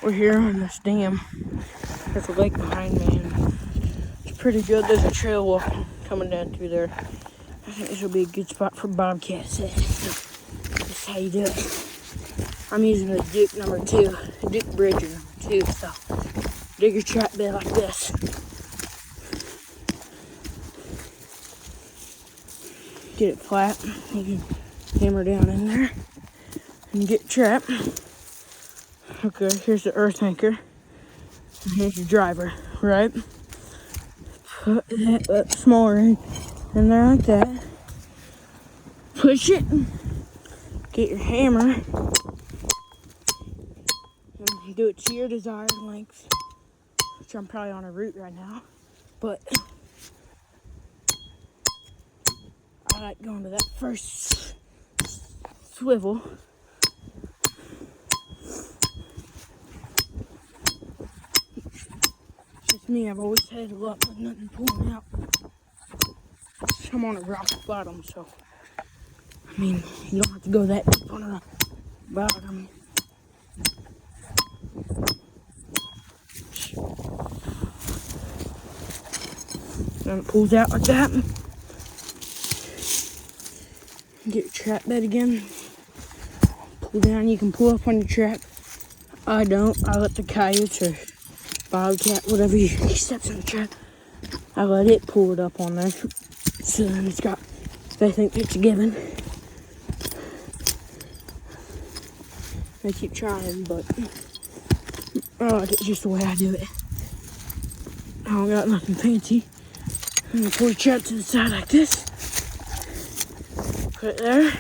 We're here on this dam. There's a lake behind me, and it's pretty good. There's a trail walking coming down through there. I think this will be a good spot for bobcat set. That's how you do it. I'm using a Duke number 2, a Duke Bridger number 2. So dig your trap bed like this. Get it flat. You can hammer down in there and get trap. Okay, here's the earth anchor. And here's your driver, right? Put that smaller in there like that. Push it. Get your hammer. And do it to your desired length. Which I'm probably on a root right now. But I like going to that first swivel. Just me, I've always had a luck with nothing pulling out. I'm on a rock bottom, so I mean, you don't have to go that deep on a bottom. Then it pulls out like that. Get your trap bed again. Pull down. You can pull up on your trap. I don't. I let the coyotes or bobcat, whatever he steps in the trap, I let it pull it up on there. So then it's got, they think it's a given. They keep trying, but I like it just the way I do it. I don't got nothing fancy. I'm gonna pull your trap to the side like this. Put it there.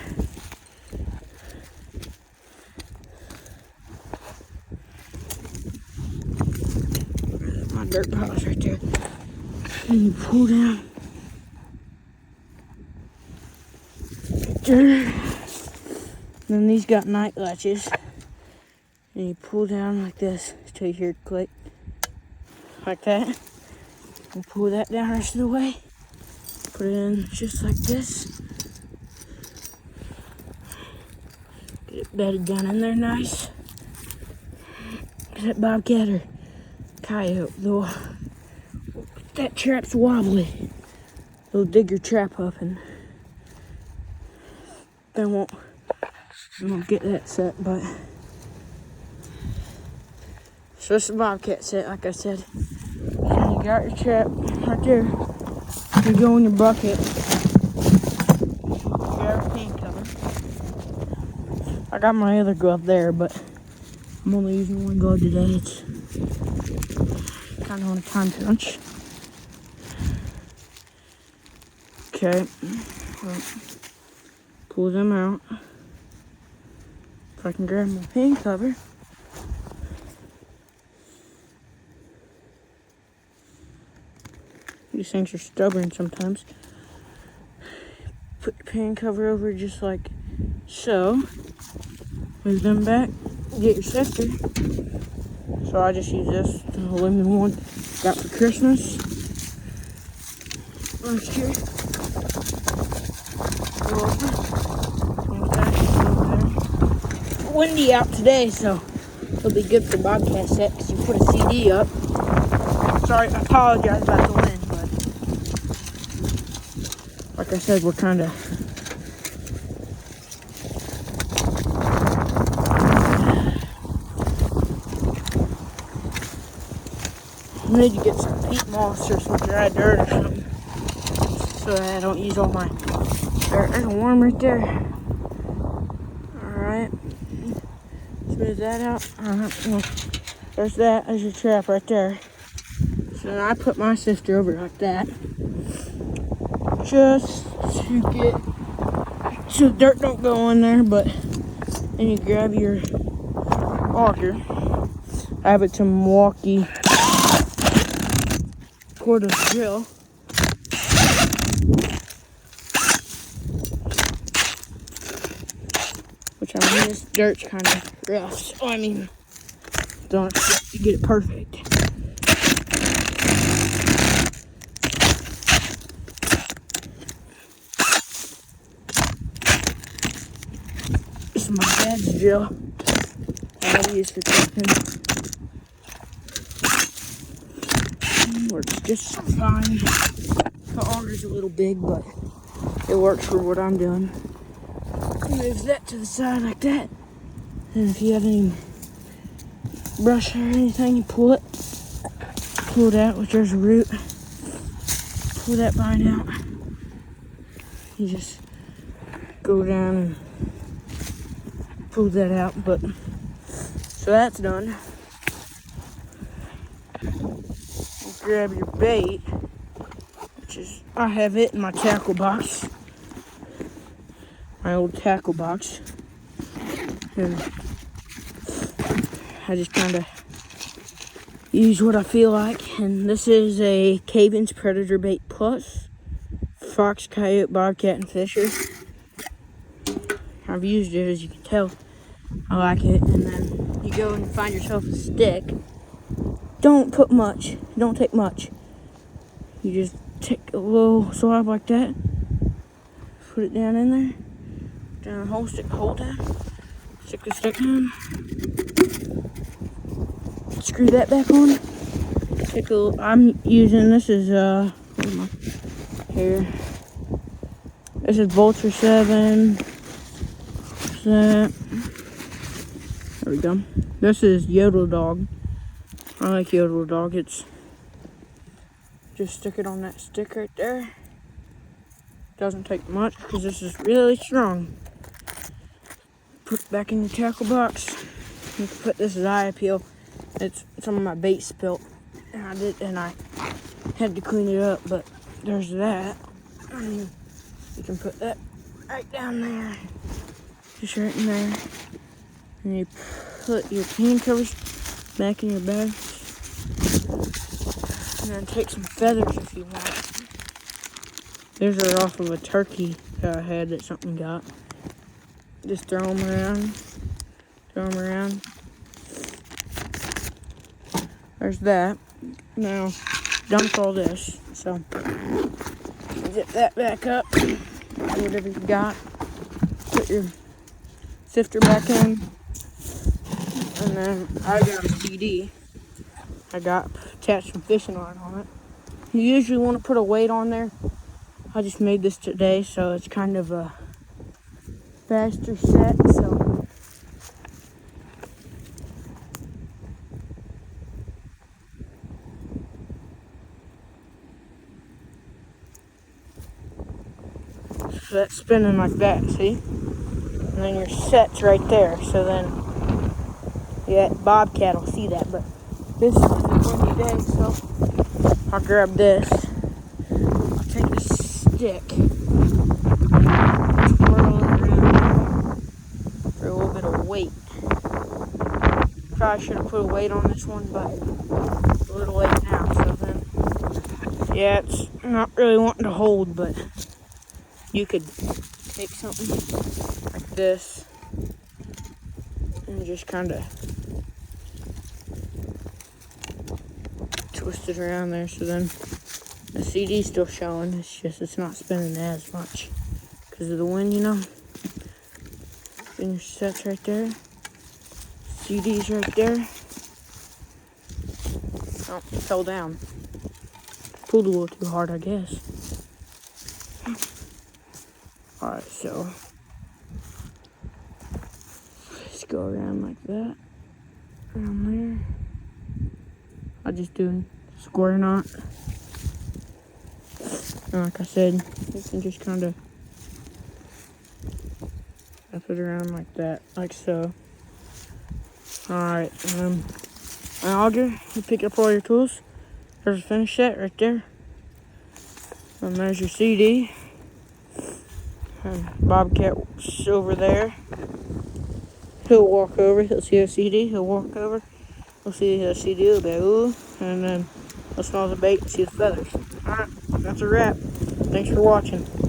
My dirt pile's right there. And you pull down. There. Then these got night latches. And you pull down like this until you hear it click. Like that. And pull that down the rest of the way. Put it in just like this. Get it bedded down in there nice. That bobcat or coyote, though, that trap's wobbly. They'll dig your trap up and they won't get that set, but so it's a bobcat set, like I said. And you got your trap right there. You go in your bucket. Grab a paint cover. I got my other glove there, but I'm only using one glove today. It's kind of on a time crunch. Okay. Well, pull them out. If I can grab my paint cover. These things are stubborn sometimes. Put your pan cover over just like so. Move them back. Get your sifter. So I just use this, the aluminum one got for Christmas. Last year. Go over. Windy out today, so it'll be good for bobcat set because you put a CD up. Sorry, I apologize about the wind. Like I said, we're kind of I need to get some peat moss or some dry dirt or something so that I don't use all my dirt. There's a worm right there. Alright. Smooth that out. Well, there's that. There's your trap right there. So then I put my sifter over like that. Just to get so dirt don't go in there, but then you grab your auger. I have it to Milwaukee quarter drill. Which I mean, this dirt's kind of rough. So I mean, don't expect to get it perfect. This is my dad's drill. I use for chopping Works just fine. The auger's a little big, but it works for what I'm doing. Move that to the side like that. And if you have any brush or anything, you pull it out, which there's a root. Pull that vine out. You just go down and pull that out. But so that's done. Grab your bait, which is, I have it in my tackle box, my old tackle box, and I just kind of use what I feel like. And this is a Caven's Predator Bait Plus, fox, coyote, bobcat, and fisher. I've used it, as you can tell. I like it. And then you go and find yourself a stick. Don't put much. Don't take much. You just take a little swab like that. Put it down in there. Down the whole stick, hold down. Stick the stick down. Screw that back on. Take a little, I'm using, this is here. This is Vulture 7. What's that? There we go. This is Yodel Dog. I like Yodel Dog. It's just stick it on that stick right there. Doesn't take much because this is really strong. Put it back in your tackle box. You can put this as eye appeal. It's some of my bait spilt, and I had to clean it up. But there's that. And you can put that right down there, just right in there, and you put your hand covers back in your bag. And then take some feathers if you want. These are off of a turkey that I had that something got. Just throw them around. Throw them around. There's that. Now, dump all this. So, zip that back up. Whatever you got. Put your sifter back in. And then I got a CD. I got attached some fishing line on it. You usually want to put a weight on there. I just made this today, so it's kind of a faster set. So that's spinning like that, see? And then your set's right there. So then, yeah, bobcat will see that, but this is a windy day, so I'll grab this. I'll take a stick, twirl it around for a little bit of weight. Probably should have put a weight on this one, but it's a little late now, so then, yeah, it's not really wanting to hold, but you could take something like this and just kind of twist it around there, so then the CD's still showing. It's just it's not spinning as much because of the wind, you know. Then your set's right there. CD's right there. Oh, it fell down. Pulled a little too hard, I guess. Alright, so let's go around like that. Around there. I just do a square knot. And like I said, you can just kind of wrap it around like that, like so. Alright, an auger, you pick up all your tools. There's a finish set right there. And there's your CD. And Bobcat's over there. He'll walk over, he'll see a CD, he'll walk over. We'll see the CD, he'll be ooh, and then we'll smell the bait and see the feathers. Alright, that's a wrap. Thanks for watching.